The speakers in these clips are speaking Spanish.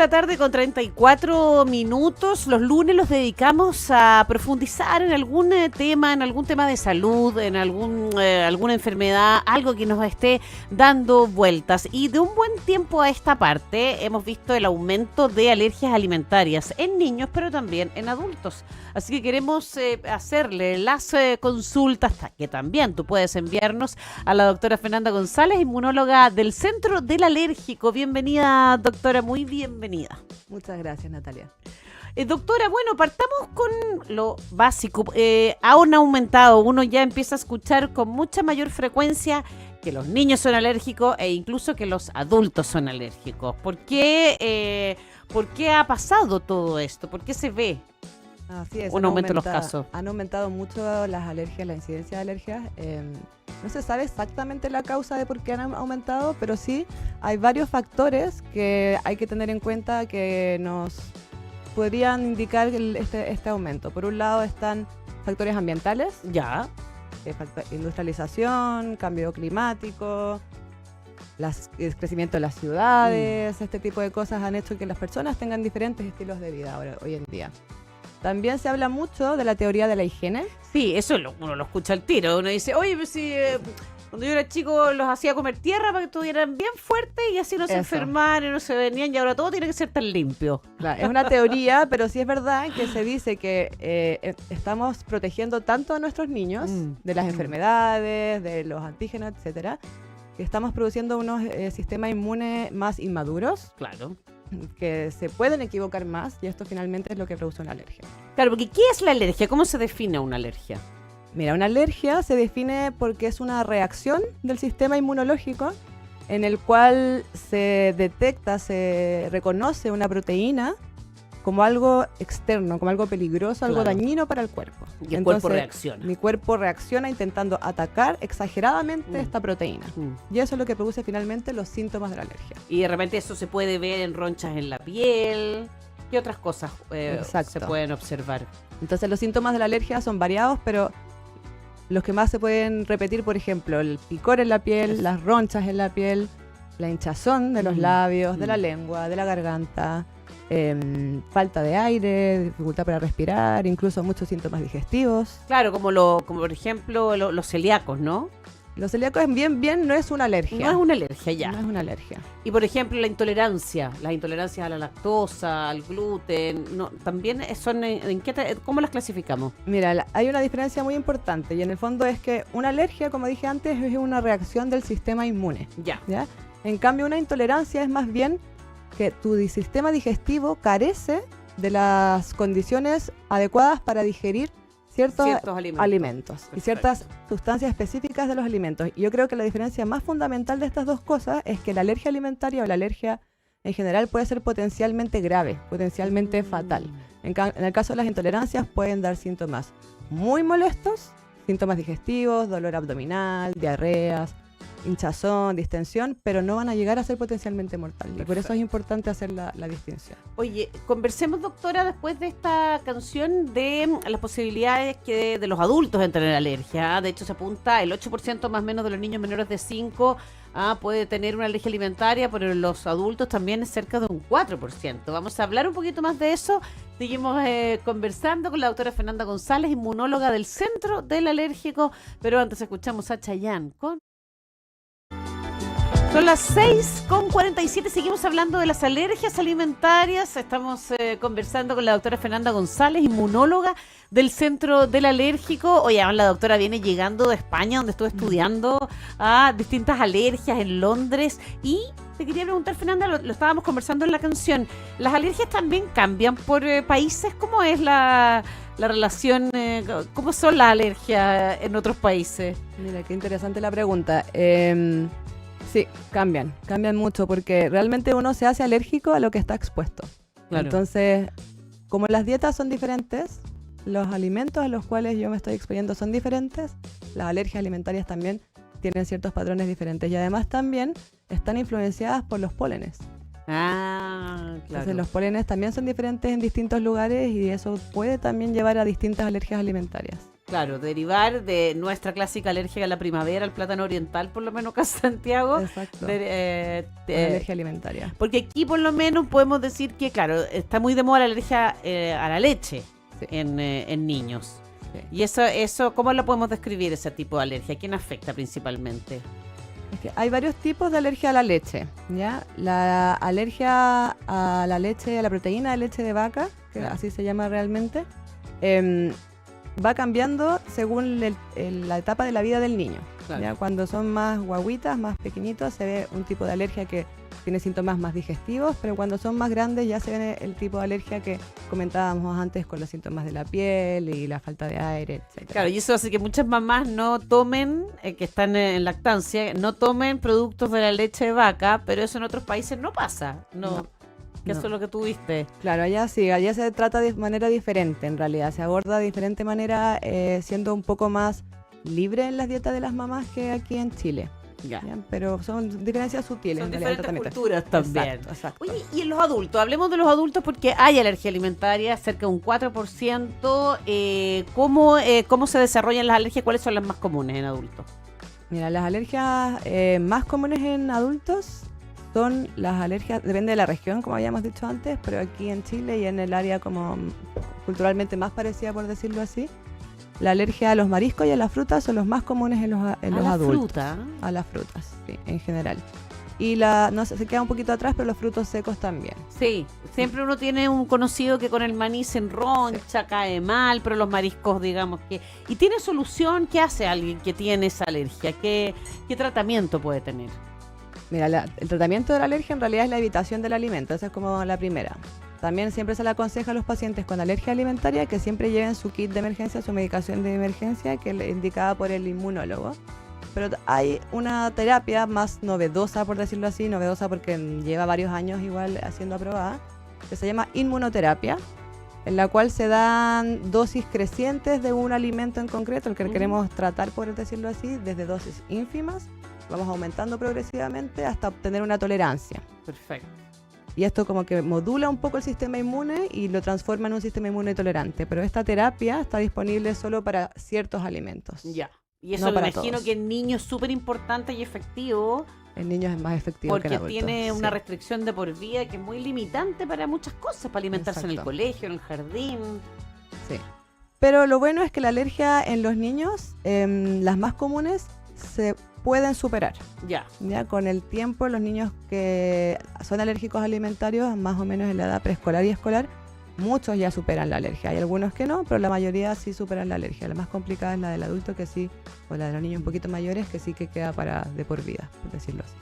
la tarde con 34 minutos. Los lunes los dedicamos a profundizar en algún tema, de salud, en alguna enfermedad, algo que nos esté dando vueltas. Y de un buen tiempo a esta parte hemos visto el aumento de alergias alimentarias en niños, pero también en adultos. Así que queremos hacerle las consultas que también tú puedes enviarnos a la doctora Fernanda González, inmunóloga del Centro del Alérgico. Bienvenida, doctora, muy bienvenida. Muchas gracias, Natalia. Doctora, bueno, partamos con lo básico. Han aumentado, uno ya empieza a escuchar con mucha mayor frecuencia que los niños son alérgicos e incluso que los adultos son alérgicos. ¿Por qué ha pasado todo esto? ¿Por qué se ve Así es, un aumento en los casos? Han aumentado mucho las alergias, la incidencia de alergias. No se sabe exactamente la causa de por qué han aumentado, pero sí hay varios factores que hay que tener en cuenta que nos podrían indicar este aumento. Por un lado están factores ambientales, Ya. Industrialización, cambio climático, el crecimiento de las ciudades, este tipo de cosas han hecho que las personas tengan diferentes estilos de vida hoy en día. También se habla mucho de la teoría de la higiene. Sí, eso uno lo escucha al tiro. Uno dice, oye, pues si cuando yo era chico los hacía comer tierra para que estuvieran bien fuertes y así no se enfermaran y no se venían, y ahora todo tiene que ser tan limpio. Claro, es una teoría, pero sí es verdad que se dice que estamos protegiendo tanto a nuestros niños de las enfermedades, de los antígenos, etcétera, que estamos produciendo unos sistemas inmunes más inmaduros. Claro. Que se pueden equivocar más y esto finalmente es lo que produce una alergia. Claro, porque ¿qué es la alergia? ¿Cómo se define una alergia? Mira, una alergia se define porque es una reacción del sistema inmunológico en el cual se detecta, se reconoce una proteína como algo externo, como algo peligroso, algo dañino para el cuerpo. Y el cuerpo reacciona. Mi cuerpo reacciona intentando atacar exageradamente esta proteína. Y eso es lo que produce finalmente los síntomas de la alergia. Y de repente eso se puede ver en ronchas en la piel. ¿Qué otras cosas se pueden observar? Entonces los síntomas de la alergia son variados, pero los que más se pueden repetir, por ejemplo, el picor en la piel, las ronchas en la piel, la hinchazón de los labios, de la lengua, de la garganta, falta de aire, dificultad para respirar, incluso muchos síntomas digestivos. Claro, como por ejemplo los celíacos, ¿no? Los celíacos bien no es una alergia. No es una alergia, ya. No es una alergia. Y por ejemplo las intolerancias a la lactosa, al gluten, también son, ¿cómo las clasificamos? Mira, hay una diferencia muy importante y en el fondo es que una alergia, como dije antes, es una reacción del sistema inmune. ¿Ya? En cambio, una intolerancia es más bien que tu sistema digestivo carece de las condiciones adecuadas para digerir ciertos alimentos y ciertas sustancias específicas de los alimentos. Y yo creo que la diferencia más fundamental de estas dos cosas es que la alergia alimentaria o la alergia en general puede ser potencialmente grave, potencialmente fatal. En el caso de las intolerancias pueden dar síntomas muy molestos, síntomas digestivos, dolor abdominal, diarreas, hinchazón, distensión, pero no van a llegar a ser potencialmente mortales. Y por eso es importante hacer la distinción. Oye, conversemos, doctora, después de esta canción de las posibilidades de los adultos en tener alergia. De hecho, se apunta el 8% más o menos de los niños menores de 5 puede tener una alergia alimentaria, pero en los adultos también es cerca de un 4%. Vamos a hablar un poquito más de eso. Seguimos conversando con la doctora Fernanda González, inmunóloga del Centro del Alérgico, pero antes escuchamos a Chayanne con... Son las 6:47, seguimos hablando de las alergias alimentarias. Estamos conversando con la doctora Fernanda González, inmunóloga del Centro del Alérgico. Oye, la doctora viene llegando de España, donde estuvo estudiando distintas alergias en Londres. Y te quería preguntar, Fernanda, lo estábamos conversando en la canción, ¿las alergias también cambian por países? ¿Cómo es la relación? ¿Cómo son las alergias en otros países? Mira, qué interesante la pregunta. Sí, cambian mucho porque realmente uno se hace alérgico a lo que está expuesto. Claro. Entonces, como las dietas son diferentes, los alimentos a los cuales yo me estoy exponiendo son diferentes, las alergias alimentarias también tienen ciertos patrones diferentes y además también están influenciadas por los pólenes. Claro. Entonces los pólenes también son diferentes en distintos lugares y eso puede también llevar a distintas alergias alimentarias. Claro, derivar de nuestra clásica alergia a la primavera, al plátano oriental, por lo menos acá en Santiago. Exacto. Alergia alimentaria. Porque aquí por lo menos podemos decir que, claro, está muy de moda la alergia a la leche en niños. Sí. Y eso, ¿cómo lo podemos describir, ese tipo de alergia? ¿A quién afecta principalmente? Es que hay varios tipos de alergia a la leche, ¿ya? La alergia a la leche, a la proteína de leche de vaca, que así se llama realmente, va cambiando según la etapa de la vida del niño. Claro. ¿Ya? Cuando son más guaguitas, más pequeñitos, se ve un tipo de alergia que tiene síntomas más digestivos, pero cuando son más grandes ya se ve el tipo de alergia que comentábamos antes, con los síntomas de la piel y la falta de aire, etc. Claro, y eso hace que muchas mamás no tomen, que están en lactancia, no tomen productos de la leche de vaca, pero eso en otros países no pasa. No. Que eso es lo que tú viste. Claro, allá sí, allá se trata de manera diferente en realidad, se aborda de diferente manera, siendo un poco más libre en las dietas de las mamás que aquí en Chile. Ya. Pero son diferencias sutiles. Son diferentes culturas también. Exacto. Oye, y en los adultos, hablemos de los adultos porque hay alergia alimentaria, cerca de un 4%. ¿Cómo se desarrollan las alergias? ¿Cuáles son las más comunes en adultos? Mira, las alergias más comunes en adultos son las alergias, depende de la región, como habíamos dicho antes, pero aquí en Chile y en el área como culturalmente más parecida, por decirlo así, la alergia a los mariscos y a las frutas son los más comunes en los adultos. A las frutas, sí, en general. Y no sé, se queda un poquito atrás, pero los frutos secos también. Sí, siempre uno tiene un conocido que con el maní se enroncha, cae mal, pero los mariscos, digamos que... ¿Y tiene solución? ¿Qué hace alguien que tiene esa alergia? ¿Qué tratamiento puede tener? Mira, el tratamiento de la alergia en realidad es la evitación del alimento, esa es como la primera. También siempre se le aconseja a los pacientes con alergia alimentaria que siempre lleven su kit de emergencia, su medicación de emergencia, que es indicada por el inmunólogo. Pero hay una terapia más novedosa, por decirlo así, novedosa porque lleva varios años igual siendo aprobada, que se llama inmunoterapia, en la cual se dan dosis crecientes de un alimento en concreto, el que queremos tratar, por decirlo así, desde dosis ínfimas, vamos aumentando progresivamente hasta obtener una tolerancia. Perfecto. Y esto como que modula un poco el sistema inmune y lo transforma en un sistema inmune tolerante. Pero esta terapia está disponible solo para ciertos alimentos. Ya. Y eso me imagino todos. Que en niños es súper importante y efectivo. En niños es más efectivo que en adultos. Porque tiene una restricción de por vida que es muy limitante para muchas cosas, para alimentarse. Exacto. En el colegio, en el jardín. Sí. Pero lo bueno es que la alergia en los niños, las más comunes, se pueden superar. Ya. Con el tiempo, los niños que son alérgicos alimentarios, más o menos en la edad preescolar y escolar, muchos ya superan la alergia. Hay algunos que no, pero la mayoría sí superan la alergia. La más complicada es la del adulto, que sí, o la de los niños un poquito mayores, que sí que queda de por vida, por decirlo así.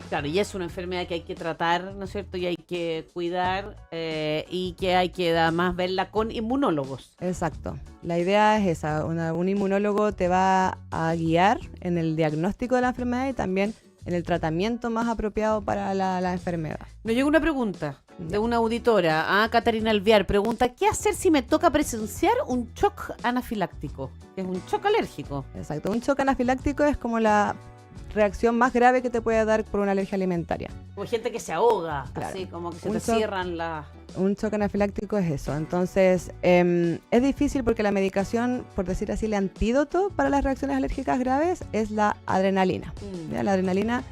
Claro, y es una enfermedad que hay que tratar, ¿no es cierto? Y hay que cuidar y que hay que además verla con inmunólogos. Exacto. La idea es esa. Un inmunólogo te va a guiar en el diagnóstico de la enfermedad y también en el tratamiento más apropiado para la enfermedad. Nos llegó una pregunta de una auditora, Catarina Alviar. Pregunta, ¿qué hacer si me toca presenciar un shock anafiláctico? Que es un shock alérgico. Exacto. Un shock anafiláctico es como la reacción más grave que te puede dar por una alergia alimentaria. Como gente que se ahoga, claro. Así como que se te cierran las... Un shock anafiláctico es eso. Entonces, es difícil porque la medicación, por decir así, el antídoto para las reacciones alérgicas graves es la adrenalina. La adrenalina,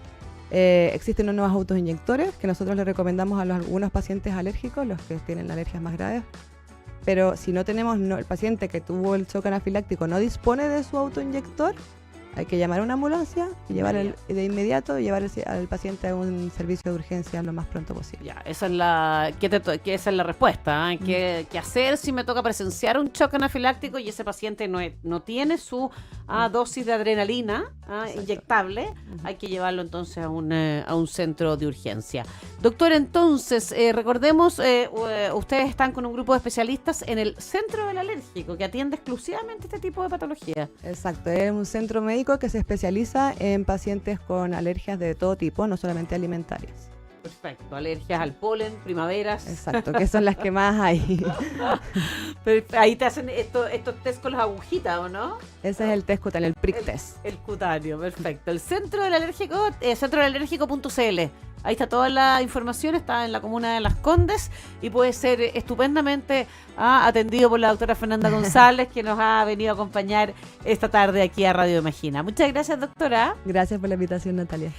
existen unos autoinyectores que nosotros le recomendamos a algunos pacientes alérgicos, los que tienen alergias más graves. Pero si no tenemos, el paciente que tuvo el shock anafiláctico no dispone de su autoinyector, hay que llamar a una ambulancia y llevar de inmediato y llevar al paciente a un servicio de urgencia lo más pronto posible. Ya, esa es la respuesta. ¿Qué hacer si me toca presenciar un shock anafiláctico y ese paciente no tiene su dosis de adrenalina inyectable? Hay que llevarlo entonces a un centro de urgencia. Doctor, entonces, recordemos, ustedes están con un grupo de especialistas en el Centro del Alérgico que atiende exclusivamente este tipo de patología. Exacto, es un centro médico que se especializa en pacientes con alergias de todo tipo, no solamente alimentarias. Perfecto, alergias al polen, primaveras. Exacto, que son las que más hay. Ahí te hacen estos test con las agujitas, ¿o no? Ese es el test cutáneo, el prick test. El cutáneo, perfecto. El centro del alérgico, centrodelalérgico.cl. Ahí está toda la información, está en la comuna de Las Condes y puede ser estupendamente atendido por la doctora Fernanda González, que nos ha venido a acompañar esta tarde aquí a Radio Imagina. Muchas gracias, doctora. Gracias por la invitación, Natalia.